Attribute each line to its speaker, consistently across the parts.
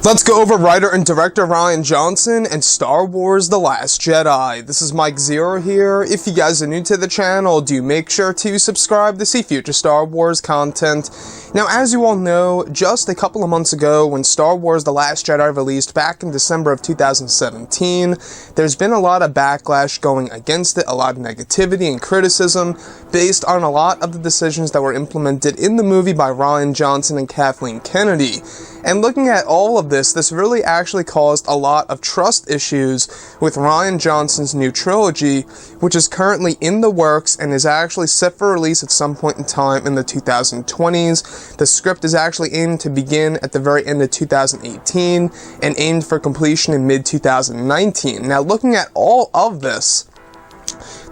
Speaker 1: Let's go over writer and director Rian Johnson and Star Wars The Last Jedi. This is Mike Zero here. If you guys are new to the channel, do make sure to subscribe to see future Star Wars content. Now, as you all know, just a couple of months ago, when Star Wars The Last Jedi released back in December of 2017, there's been a lot of backlash going against it, a lot of negativity and criticism, based on a lot of the decisions that were implemented in the movie by Rian Johnson and Kathleen Kennedy. And looking at all of this really actually caused a lot of trust issues with Rian Johnson's new trilogy, which is currently in the works and is actually set for release at some point in time in the 2020s. The script is actually aimed to begin at the very end of 2018 and aimed for completion in mid-2019. Now, looking at all of this,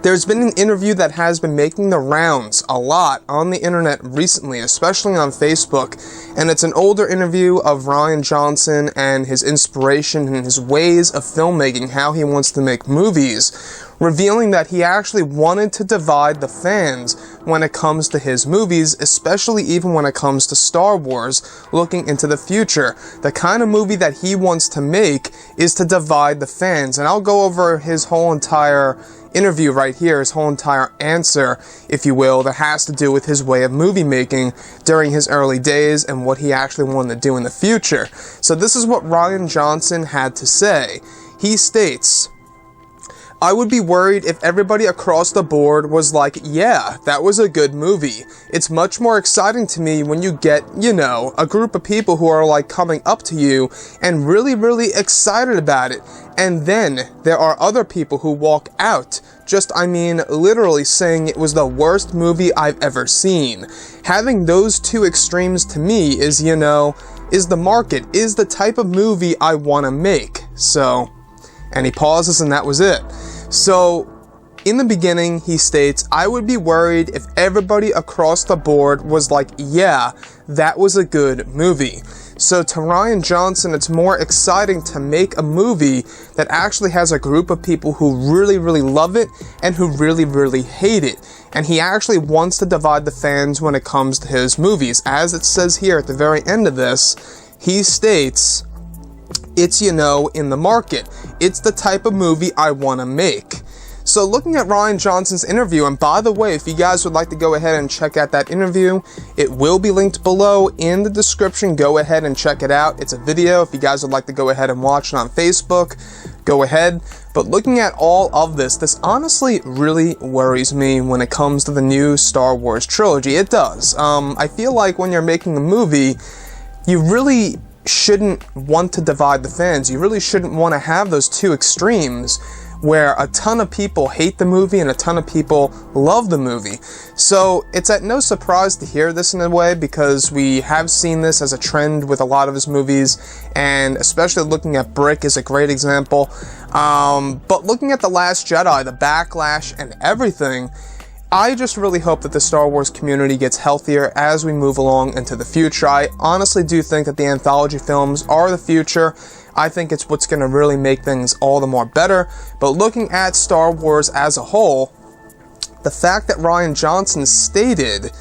Speaker 1: there's been an interview that has been making the rounds a lot on the internet recently, especially on Facebook, and it's an older interview of Rian Johnson and his inspiration and his ways of filmmaking, how he wants to make movies, revealing that he actually wanted to divide the fans when it comes to his movies, especially even when it comes to Star Wars, looking into the future. The kind of movie that he wants to make is to divide the fans, and I'll go over his whole entire interview right here, his whole entire answer, if you will, that has to do with his way of movie making during his early days and what he actually wanted to do in the future. So this is what Rian Johnson had to say. He states, "I would be worried if everybody across the board was like, yeah, that was a good movie. It's much more exciting to me when you get, a group of people who are like coming up to you and really excited about it. And then there are other people who walk out, literally saying it was the worst movie I've ever seen. Having those two extremes to me is, is the market, is the type of movie I want to make." So, and he pauses and that was it. So, in the beginning, he states, "I would be worried if everybody across the board was like, yeah, that was a good movie." So to Rian Johnson, it's more exciting to make a movie that actually has a group of people who really love it and who really hate it. And he actually wants to divide the fans when it comes to his movies. As it says here at the very end of this, he states, it's, in the market. It's the type of movie I want to make. So looking at Rian Johnson's interview, and by the way, if you guys would like to go ahead and check out that interview, it will be linked below in the description. Go ahead and check it out. It's a video. If you guys would like to go ahead and watch it on Facebook, go ahead. But looking at all of this honestly really worries me when it comes to the new Star Wars trilogy. It does. I feel like when you're making a movie, you really shouldn't want to divide the fans. You really shouldn't want to have those two extremes where a ton of people hate the movie and a ton of people love the movie. So it's at no surprise to hear this in a way, because we have seen this as a trend with a lot of his movies, and especially looking at Brick is a great example. But looking at The Last Jedi, the backlash and everything, I just really hope that the Star Wars community gets healthier as we move along into the future. I honestly do think that the anthology films are the future. I think it's what's going to really make things all the more better. But looking at Star Wars as a whole, the fact that Rian Johnson stated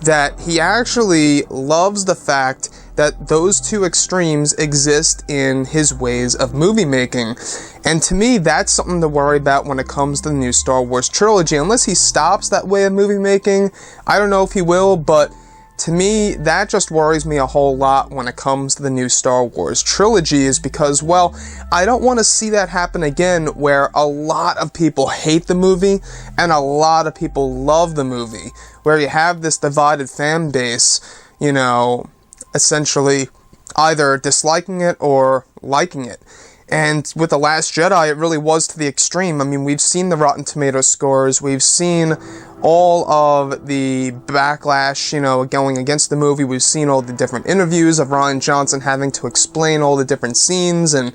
Speaker 1: that he actually loves the fact that those two extremes exist in his ways of movie making. And to me, that's something to worry about when it comes to the new Star Wars trilogy. Unless he stops that way of movie making, I don't know if he will, but to me, that just worries me a whole lot when it comes to the new Star Wars trilogy, is because, well, I don't want to see that happen again where a lot of people hate the movie and a lot of people love the movie, where you have this divided fan base, essentially either disliking it or liking it. And with The Last Jedi, it really was to the extreme. I mean, we've seen the Rotten Tomatoes scores, we've seen all of the backlash, going against the movie, we've seen all the different interviews of Rian Johnson having to explain all the different scenes and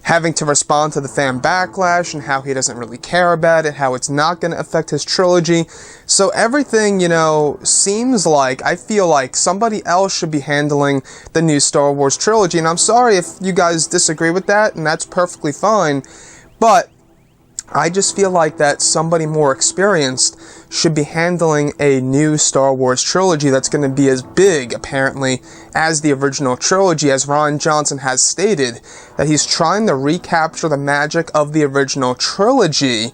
Speaker 1: having to respond to the fan backlash and how he doesn't really care about it, how it's not going to affect his trilogy. So everything, seems like, I feel like somebody else should be handling the new Star Wars trilogy. And I'm sorry if you guys disagree with that, and that's perfectly fine. But I just feel like that somebody more experienced should be handling a new Star Wars trilogy that's going to be as big, apparently, as the original trilogy, as Rian Johnson has stated, that he's trying to recapture the magic of the original trilogy,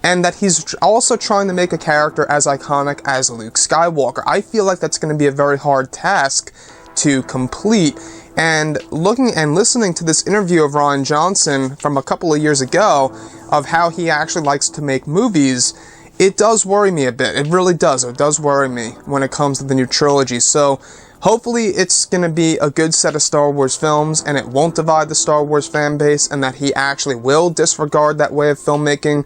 Speaker 1: and that he's also trying to make a character as iconic as Luke Skywalker. I feel like that's going to be a very hard task to complete. And looking and listening to this interview of Rian Johnson from a couple of years ago of how he actually likes to make movies, it does worry me a bit. It really does. It does worry me when it comes to the new trilogy. So hopefully it's going to be a good set of Star Wars films and it won't divide the Star Wars fan base and that he actually will disregard that way of filmmaking.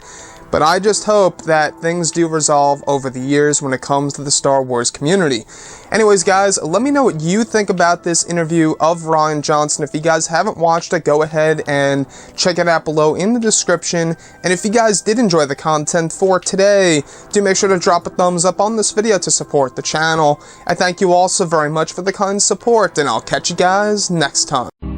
Speaker 1: But I just hope that things do resolve over the years when it comes to the Star Wars community. Anyways, guys, let me know what you think about this interview of Rian Johnson. If you guys haven't watched it, go ahead and check it out below in the description. And if you guys did enjoy the content for today, do make sure to drop a thumbs up on this video to support the channel. I thank you all so very much for the kind support, and I'll catch you guys next time.